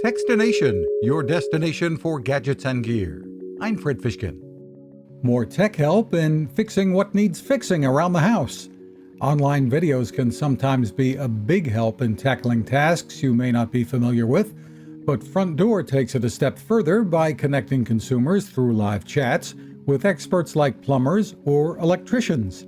Fishkin-Techstination, your destination for gadgets and gear. I'm Fred Fishkin. More tech help in fixing what needs fixing around the house. Online videos can sometimes be a big help in tackling tasks you may not be familiar with, but Frontdoor takes it a step further by connecting consumers through live chats with experts like plumbers or electricians.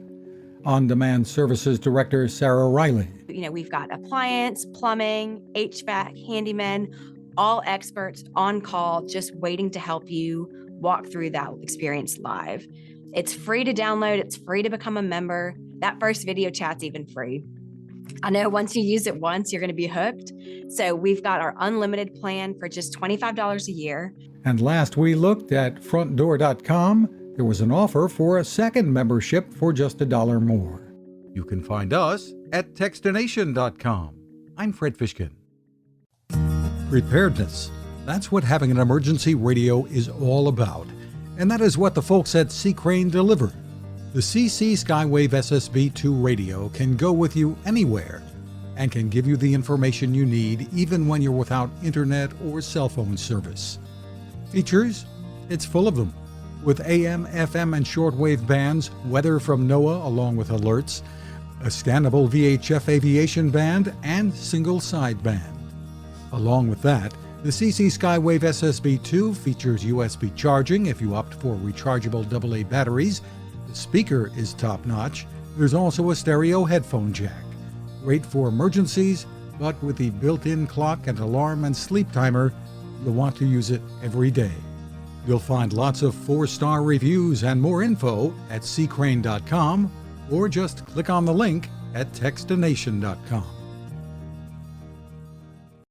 On-Demand Services Director Sarah Riley. We've got appliance, plumbing, HVAC, handymen, all experts on call, just waiting to help you walk through that experience live. It's free to download. It's free to become a member. That first video chat's even free. I know once you use it once, you're going to be hooked. So we've got our unlimited plan for just $25 a year. And last we looked at Frontdoor.com, there was an offer for a second membership for just $1 more. You can find us at Techstination.com. I'm Fred Fishkin. Preparedness. That's what having an emergency radio is all about. And that is what the folks at Sea Crane deliver. The CC Skywave SSB2 radio can go with you anywhere and can give you the information you need even when you're without internet or cell phone service. Features? It's full of them. With AM, FM, and shortwave bands, weather from NOAA along with alerts, a scannable VHF aviation band, and single sideband. Along with that, the CC Skywave SSB2 features USB charging if you opt for rechargeable AA batteries. The speaker is top-notch. There's also a stereo headphone jack. Great for emergencies, but with the built-in clock and alarm and sleep timer, you'll want to use it every day. You'll find lots of 4-star reviews and more info at seacrane.com or just click on the link at Techstination.com.